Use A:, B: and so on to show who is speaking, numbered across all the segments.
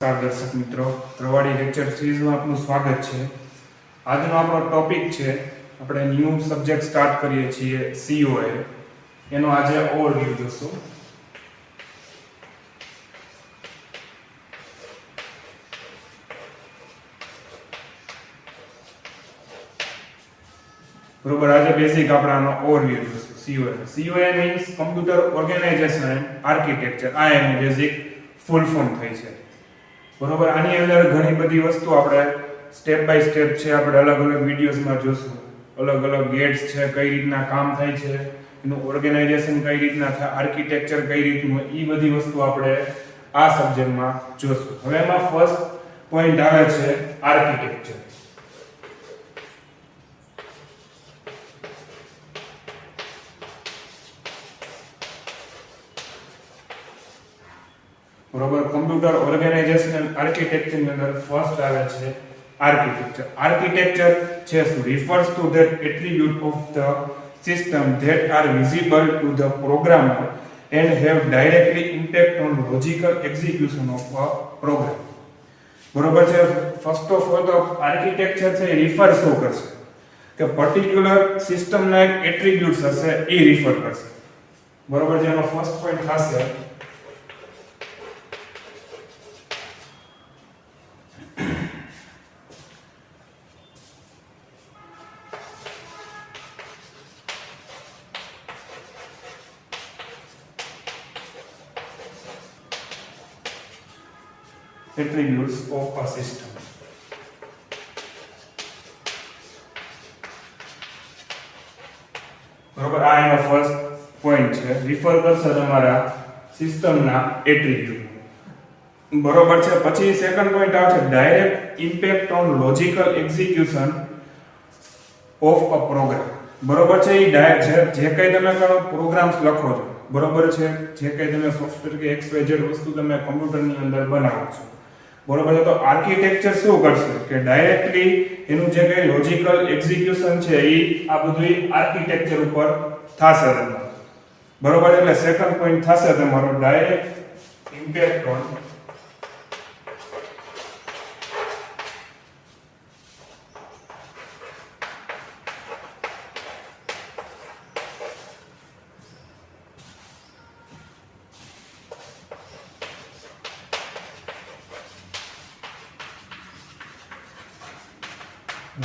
A: નમસ્કાર દર્શક મિત્રો, પ્રવાડી લેક્ચર સિરીઝમાં આપનું સ્વાગત છે. આજનો આપણો ટોપિક છે, આપણે ન્યૂ સબ્જેક્ટ સ્ટાર્ટ કરીએ છીએ COA. એનો આજે ઓવરવ્યુ જોશું. બરોબર, આજે બેઝિક આપણે આનો ઓવરવ્યુ જોશું. COA means computer organization and architecture. આ એનું બેઝિક ફૂલ ફોર્મ થઈ છે. બરોબર, આની અંદર ઘણી બધી વસ્તુ આપણે સ્ટેપ બાય સ્ટેપ છે, આપણે અલગ અલગ વિડીયોઝમાં જોશું. અલગ અલગ ગેટ્સ છે, કઈ રીતના કામ થાય છે, એનું ઓર્ગેનાઇઝેશન કઈ રીતના થાય, આર્કિટેક્ચર કઈ રીતનું, એ બધી વસ્તુ આપણે આ સબ્જેક્ટમાં જોશું. હવે એમાં ફર્સ્ટ પોઈન્ટ આવે છે આર્કિટેક્ચર. બરોબર, કમ્પ્યુટર ઓર્ગેનાઇઝેશન એન્ડ આર્કિટેક્ચર ની અંદર ફર્સ્ટ આવે છે આર્કિટેક્ચર. આર્કિટેક્ચર છે શું? refers to that attribute of the system that are visible to the programmer and have directly impact on logical execution of a program. બરોબર છે. First of all તો architecture છે એ રિફર શું કરશે કે પર્ટિક્યુલર સિસ્ટમના એક એટ્રીબ્યુટ્સ હશે એ રિફર કરશે. બરોબર છે. એનો ફર્સ્ટ પોઈન્ટ થશે attributes of a system. બરોબર, આ એનો ફર્સ્ટ પોઈન્ટ છે, રિફર કરશે તમારા સિસ્ટમના એટ્રીબ્યુટ. બરોબર છે. પછી સેકન્ડ પોઈન્ટ આવે છે direct impact on logical execution of a program. બરોબર છે. એ જે કંઈ તમે પ્રોગ્રામ્સ લખો છો, બરોબર છે, જે કંઈ તમે સોફ્ટવેર કે XYZ વસ્તુ તમે કમ્પ્યુટરની અંદર બનાવો છો, બરોબર છે, તો આર્કિટેક્ચર શું કરશે કે ડાયરેક્ટલી એનું જે કંઈ લોજિકલ એક્ઝિક્યુશન છે એ આ બધું આર્કિટેક્ચર ઉપર થશે તમારું. બરોબર, એટલે સેકન્ડ પોઈન્ટ થશે તમારો direct impact on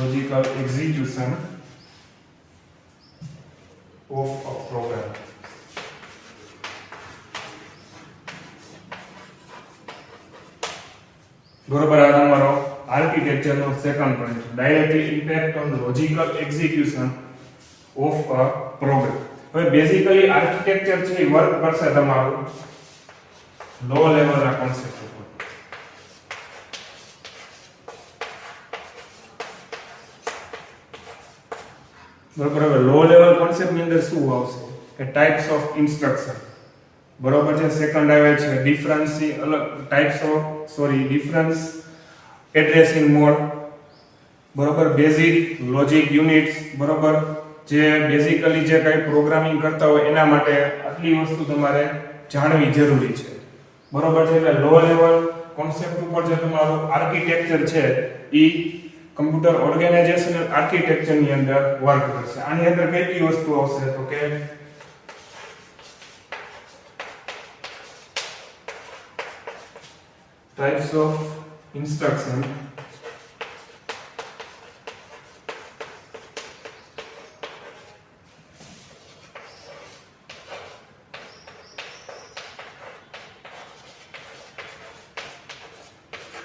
A: logical execution of a program. બરોબર, આ તમારો આર્કિટેક્ચર નો second point, directly impact on logical execution of a program. હવે બેઝિકલી આર્કિટેક્ચર છે એ વર્ક કરશે તમારું લો લેવલના કોન્સેપ્ટ ઉપર. બરોબર, હવે લો લેવલ કોન્સેપ્ટ ની અંદર શું આવશે કે ટાઇપ્સ ઓફ ઇન્સ્ટ્રક્શન. બરોબર છે. સેકન્ડ આવે છે ડિફરન્સ એડ્રેસિંગ મોડ. બરોબર, બેઝિક લોજિક યુનિટ્સ. બરોબર, જે બેઝિકલી જે કંઈ પ્રોગ્રામિંગ કરતા હોય એના માટે આટલી વસ્તુ તમારે જાણવી જરૂરી છે. બરોબર છે. એટલે લો લેવલ કોન્સેપ્ટ ઉપર જે તમારું આર્કિટેક્ચર છે એ કમ્પ્યુટર ઓર્ગેનાઇઝેશન એન્ડ આર્કિટેક્ચર ની અંદર વર્ક કરશે. આની અંદર કઈ કઈ વસ્તુ આવશે તો કે types of instruction,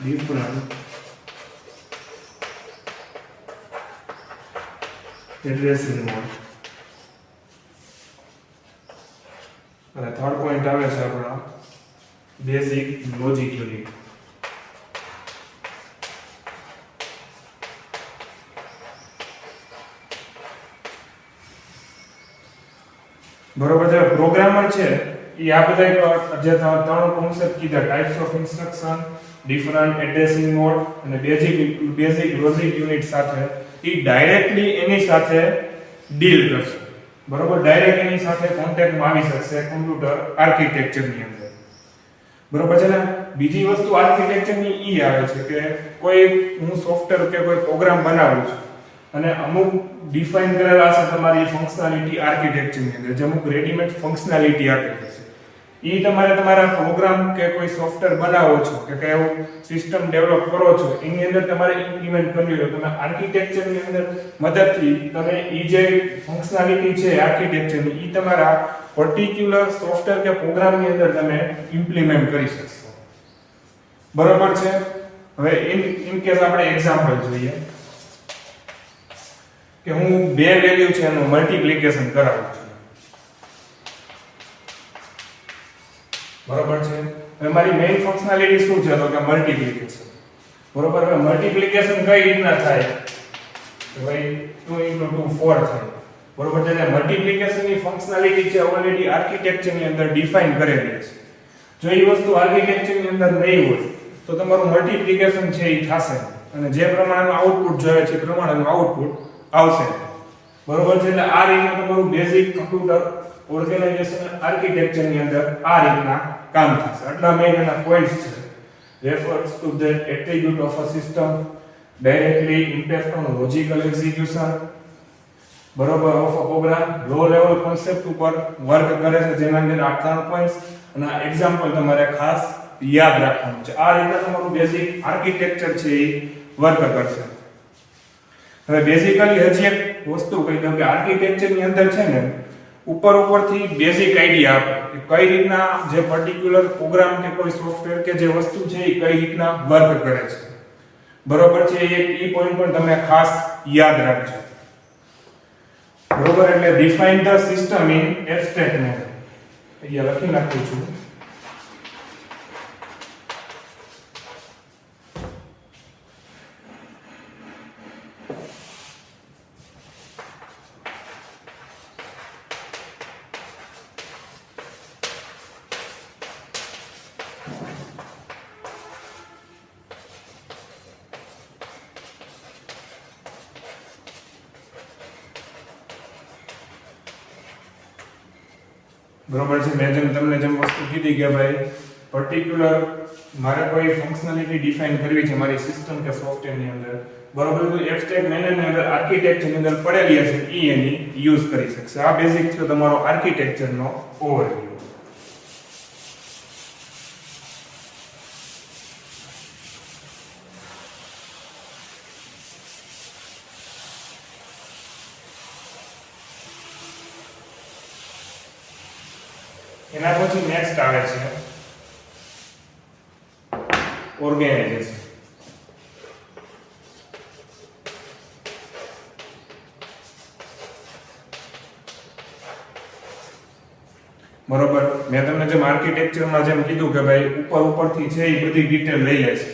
A: different addressing mode. અને થર્ડ પોઈન્ટ આવે છે આપણા બેઝિક લોજિક યુનિટ. બરોબર છે. પ્રોગ્રામર છે એ આ બધા જે ત્રણ કોન્સેપ્ટ કીધા, types of instruction, different addressing mode અને બેઝિક લોજિક યુનિટ સાથે એ ડાયરેક્ટલી એની સાથે ડીલ કરશે. બરોબર, ડાયરેક્ટ એની સાથે કોન્ટેક્ટમાં આવી શકશે કમ્પ્યુટર આર્કિટેક્ચર ની અંદર. બરોબર છે ને? બીજી વસ્તુ આર્કિટેક્ચરની ઈ આવે છે કે કોઈ હું સોફ્ટવેર કે કોઈ પ્રોગ્રામ બનાવું છું અને અમુક ડિફાઇન કરેલા છે તમારી ફંક્શનાલિટી આર્કિટેક્ચરની અંદર, જે અમુક રેડીમેડ ફંક્શનાલિટી આપેલી છે, ઈ તમારે તમારા પ્રોગ્રામ કે કોઈ સોફ્ટવેર બનાવો છો કે કઈ એવું સિસ્ટમ ડેવલપ કરો છો એની અંદર તમારે ઇમ્પ્લિમેન્ટ કરવી હોય, તમે આર્કિટેક્ચરની અંદર મદદથી તમે ઈ જે ફંક્શનાલિટી છે આર્કિટેક્ચરની ઈ તમારા પર્ટિક્યુલર સોફ્ટવેર કે પ્રોગ્રામની અંદર તમે ઇમ્પ્લિમેન્ટ કરી શકશો. બરોબર છે. હવે ઇન કેસ આપણે એક્ઝામ્પલ જોઈએ કે હું બે વેલ્યુ છે એનું મલ્ટીપ્લિકેશન કરાવું છું. બરોબર છે. હવે મારી મેઇન ફંક્શનાલિટી શું છે તો કે મલ્ટીપ્લિકેશન. બરોબર. હવે મલ્ટીપ્લિકેશન કઈ રીતના થાય તો ભાઈ 2 * 2 4 થાય. બરોબર છે. એટલે મલ્ટીપ્લિકેશનની ફંક્શનાલિટી છે ઓલરેડી આર્કિટેક્ચરની અંદર ડિફાઇન કરેલી છે. જો એ વસ્તુ આર્કિટેક્ચરની અંદર નહીં હોય તો તમારું મલ્ટીપ્લિકેશન છે એ થશે અને જે પ્રમાણેનું આઉટપુટ જોઈએ છે એ પ્રમાણેનું આઉટપુટ આવશે. બરોબર છે. એટલે આ રીતના તમારું બેઝિક કમ્પ્યુટર ઓર્ગેનાઇઝેશન આર્કિટેક્ચરની અંદર આ રીતના કામ થશે. આટલા મેઇન એના પોઈન્ટ્સ છે. refers to the attribute of a system, directly impact on logical execution, બરોબર, of a program, low level concept ઉપર વર્ક કરે છે, જેના અંદર આ 3 પોઈન્ટ્સ અને આ એક્ઝામ્પલ તમારે ખાસ યાદ રાખવાનું છે. આ રીતે તમારું બેઝિક આર્કિટેક્ચર છે એ વર્ક કરશે. હવે બેઝિકલી હજી એક વસ્તુ કહી દઉં કે આર્કિટેક્ચરની અંદર છે ને ઉપરથી બેઝિક આઈડિયા આપે કે કઈ રીતના જે પર્ટિક્યુલર પ્રોગ્રામ કે કોઈ સોફ્ટવેર કે જે વસ્તુ છે એ કઈ રીતના વર્ક કરે છે. બરોબર છે. એ પોઈન્ટ પણ તમે ખાસ યાદ રાખજો. બરોબર. એટલે define the system in abstract mode. અહીંયા લખી નાખું છું. બરોબર છે. મેં તમને જેમ વસ્તુ કીધી કે ભાઈ પર્ટિક્યુલર મારે કોઈ ફંક્શનાલિટી ડિફાઇન કરવી છે મારી સિસ્ટમ કે સોફ્ટવેરની અંદર, બરોબર, તો એબ્સ્ટ્રેક્ટ મેનરની અંદર આર્કિટેક્ચરની અંદર પડેલી હશે ઈ એની યુઝ કરી શકશે. આ બેઝિક છે તમારો આર્કિટેક્ચરનો ઓવરવ્યુ. એના પછી નેક્સ્ટ આવે છે ઓર્ગેનાઇઝેશન. બરોબર. મેં તમને જેમ આર્કિટેક્ચરમાં જેમ કીધું કે ભાઈ ઉપરથી છે એ બધી ડિટેલ લઈ લે છે,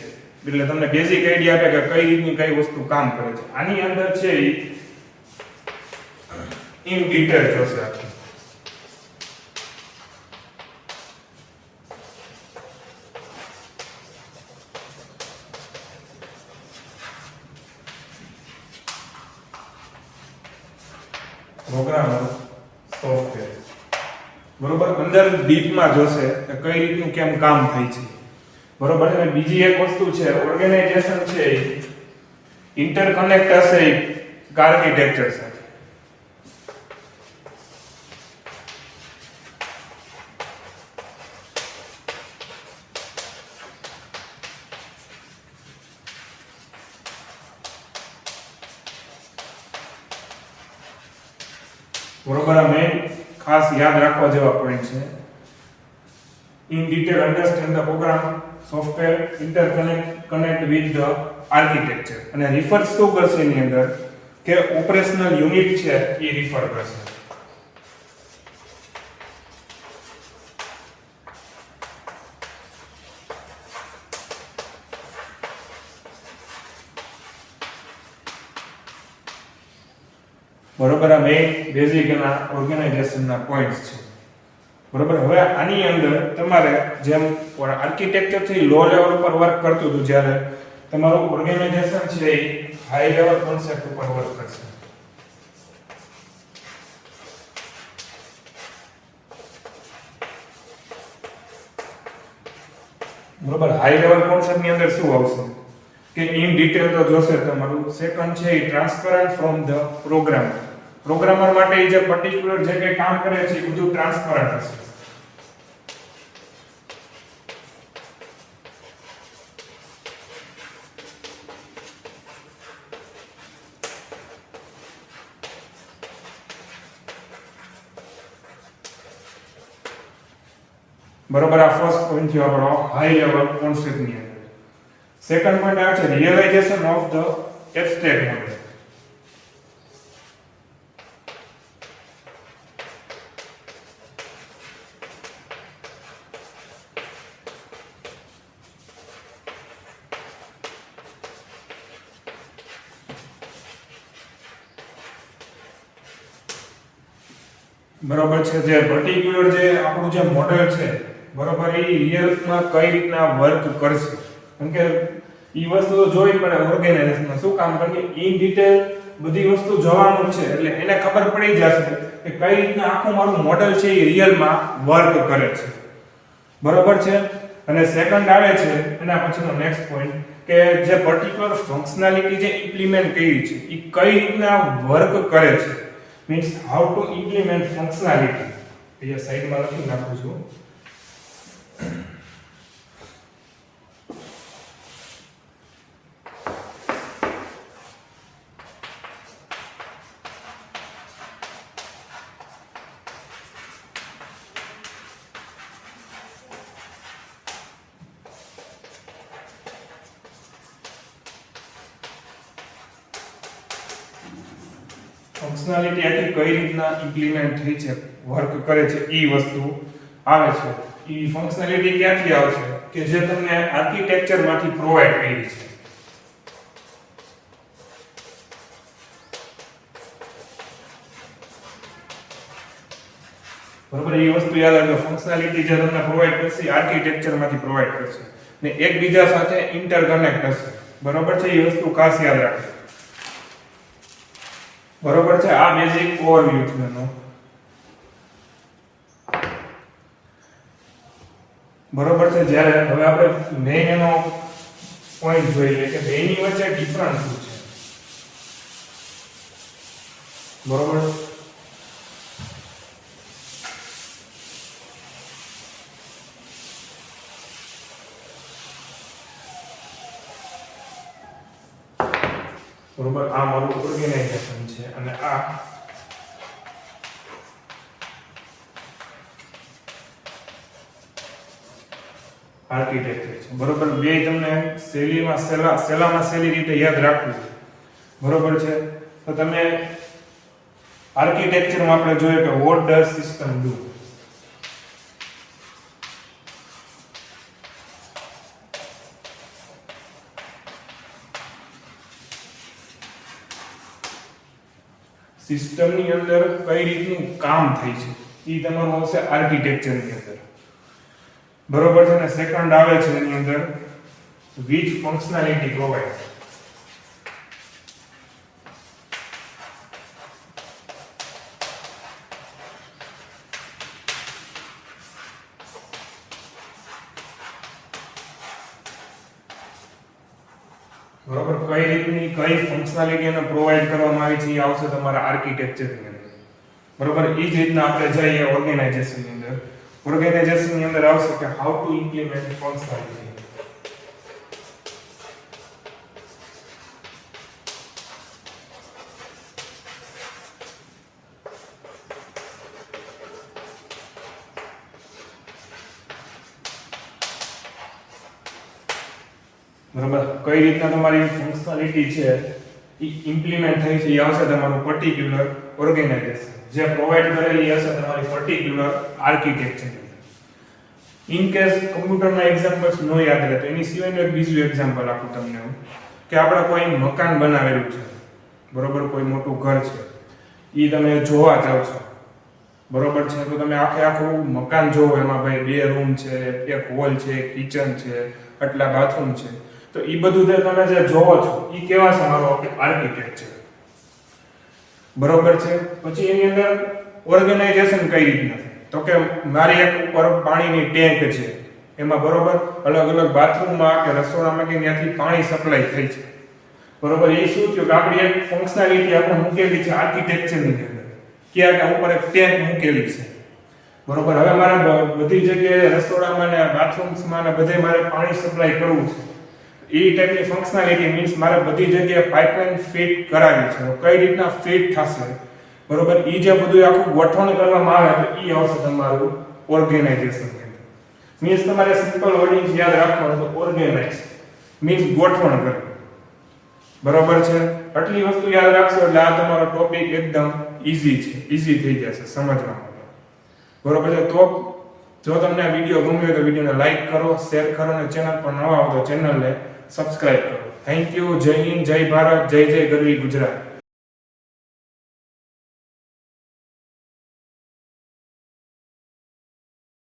A: એટલે તમને બેઝિક આઈડિયા આપે કે કઈ રીતની કઈ વસ્તુ કામ કરે છે. આની અંદર છે એ ઇન ડિટેલ જોશે આખી. Programmer software. બરોબર. અંદર ડીપમાં જોશે કે કઈ રીતનું કેમ કામ થાય છે. બરોબર. અને બીજી એક વસ્તુ છે ઓર્ગેનાઇઝેશન છે ઇન્ટરકનેક્ટ હશે આર્કિટેક્ચર સાથે. બરોબર. આ મેઇન ખાસ યાદ રાખવા જેવા પોઈન્ટ છે. In detail understand the program software connect with the architecture. અને રિફર શું કરશે એની અંદર કે ઓપરેશનલ યુનિટ છે એ રિફર કરશે. બરોબર. આ મેઇન બેઝિક એના ઓર્ગેનાઇઝેશનના પોઈન્ટ્સ છે. બરોબર. હવે આની અંદર તમારે જેમ આર્કિટેક્ચર થી લો લેવલ પર વર્ક કરતું હતું, જ્યારે તમારું ઓર્ગેનાઇઝેશન છે એ હાઈ લેવલ કોન્સેપ્ટ ઉપર વર્ક કરશે. બરોબર, હાઈ લેવલ કોન્સેપ્ટ ની અંદર શું આવશે કે ઇન ડિટેલ તો જોશે તમારું. સેકન્ડ છે એ transparent from the programmer. Programmer માટે એ જે પર્ટિક્યુલર જે કંઈ કામ કરે છે એ બધું ટ્રાન્સપરન્ટ હશે. બરોબર, આ ફર્સ્ટ પોઈન્ટ થયો આપણો હાઈ લેવલ કોન્સેપ્ટ ની અંદર. સેકન્ડ પોઈન્ટ આવે છે realization of the abstract model. બરોબર છે, જે પર્ટિક્યુલર જે આપણું જે મોડેલ છે બરોબર એ રિયલમાં કઈ રીતના વર્ક કરશે. કેમ કે ઈ વસ્તુ તો જોઈ પડે ઓર્ગેનાઇઝેશનમાં શું કામ કરે ઇન ડિટેલ બધી વસ્તુ જોવાનું છે એટલે એને ખબર પડી જશે કે કઈ રીતના આખું મારું મોડેલ છે એ રિયલમાં વર્ક કરે છે. બરોબર છે. અને સેકન્ડ આવે છે એના પછીનો નેક્સ્ટ પોઈન્ટ કે જે પર્ટિક્યુલર ફંક્શનાલિટી જે ઇમ્પ્લિમેન્ટ કરી છે એ કઈ રીતના વર્ક કરે છે. Means how to implement functionality. એ સાઈડમાં લખી નાખું છું. ફંક્શનાલિટી આખી કઈ રીતના ઇમ્પ્લિમેન્ટ થઈ છે, વર્ક કરે છે એ વસ્તુ આવે છે. એ ફંક્શનાલિટી ક્યાંથી આવશે કે જે તમને આર્કિટેક્ચરમાંથી પ્રોવાઈડ કરી છે. બરોબર, એ વસ્તુ યાદ રાખજો. ફંક્શનાલિટી જે તમને પ્રોવાઈડ કરશે આર્કિટેક્ચરમાંથી પ્રોવાઈડ કરશે ને એકબીજા સાથે ઇન્ટરકનેક્ટ હશે. બરોબર છે, એ વસ્તુ ખાસ યાદ રાખજો. બરોબર છે, આ બેઝિક ઓવરવ્યુ છે એનો. બરોબર છે, જ્યારે હવે આપણે મેઈન એનો પોઈન્ટ જોઈએ કે બેની વચ્ચે ડિફરન્સ શું છે. બરોબર, બરોબર, આ મારું ઓર્ગેનાઇઝેશન છે અને આ આર્કિટેક્ચર છે. બરોબર, બે તમને સહેલામાં સહેલી રીતે યાદ રાખવું છે. બરોબર છે, તો તમે આર્કિટેક્ચરમાં આપણે જોઈએ કે વોટ ડઝ સિસ્ટમ ડુ. સિસ્ટમની અંદર કઈ રીતનું કામ થાય છે એ તમારું આવશે આર્કિટેક્ચરની અંદર. બરોબર છે, ને સેકન્ડ આવે છે એની અંદર which functionality provides. બરોબર, કઈ રીતની કઈ ફંક્શનાલિટી એને પ્રોવાઈડ કરવામાં આવી છે એ આવશે તમારા આર્કિટેક્ચરની અંદર. બરોબર, એ જ રીતના આપણે જઈએ ઓર્ગેનાઇઝેશનની અંદર. ઓર્ગેનાઇઝેશનની અંદર આવશે કે હાઉ ટુ ઇમ્પ્લિમેન્ટ ફંક્શનાલિટી. બરાબર, કઈ રીતના તમારી ફંક્શનાલિટી છે એ ઇમ્પ્લિમેન્ટ થઈ છે એ આવશે તમારું પર્ટિક્યુલર ઓર્ગેનાઇઝેશન. જે પ્રોવાઈડ કરેલી હશે તમારી પર્ટિક્યુલર આર્કિટેક્ચર. ઇન કેસ કમ્પ્યુટરના એક્ઝામ્પલ્સ નો યાદ રહે તો એની સિવાયનું એક બીજું એક્ઝામ્પલ આપું તમને હું કે આપણે કોઈ મકાન બનાવેલું છે. બરોબર, કોઈ મોટું ઘર છે એ તમે જોવા જાવ છો. બરોબર છે, તો તમે આખું મકાન જોવો એમાં ભાઈ 2 રૂમ છે, એક હોલ છે, કિચન છે, આટલા બાથરૂમ છે. તો એ બધું જે તમે જે જોવો છો એ કેવા છે મારો આર્કિટેક્ચર. બરોબર છે, પછી એની અંદર ઓર્ગેનાઇઝેશન કઈ રીતના તો કે મારી એક ઉપર પાણીની ટેન્ક છે. એમાં બરોબર અલગ અલગ બાથરૂમમાં કે રસોડામાં કે ત્યાંથી પાણી સપ્લાય થાય છે બરોબર. એ શું થયું કે આપણી એક ફંક્શનાલિટી આપણે મૂકેલી છે આર્કિટેક્ચરની અંદર, ક્યાં કે ઉપર એક ટેન્ક મૂકેલી છે બરોબર. હવે મારે બધી જગ્યાએ રસોડામાં ને બાથરૂમ્સમાં ને બધે મારે પાણી સપ્લાય કરવું છે. એ ટાઈપની ફંક્શનાલિટી મીન્સ મારે બધી જગ્યાએ પાઇપલાઇન ફિટ કરાવી છે. કઈ રીતના ફિટ થશે બરોબર, એ જે બધું આખું ગોઠવણ કરવામાં આવે તો એ આવશે તમારું ઓર્ગેનાઇઝેશન. મીન્સ તમારે સિમ્પલ વર્ડિંગ યાદ રાખવાનું તો ઓર્ગેનાઇઝ મીન્સ ગોઠવણ કરવી બરોબર છે. આટલી વસ્તુ યાદ રાખશો એટલે આ તમારો ટોપિક એકદમ ઈઝી છે, ઈઝી થઈ જશે સમજવા માટે બરોબર છે. તો જો તમને આ વિડીયો ગમ્યો હોય તો વિડીયોને લાઈક કરો, શેર કરો અને ચેનલ પર નવા આવો તો ચેનલને સબસ્ક્રાઇબ કરો. Thank you. જય હિન્દ, જય ભારત, જય જય ગરવી ગુજરાત.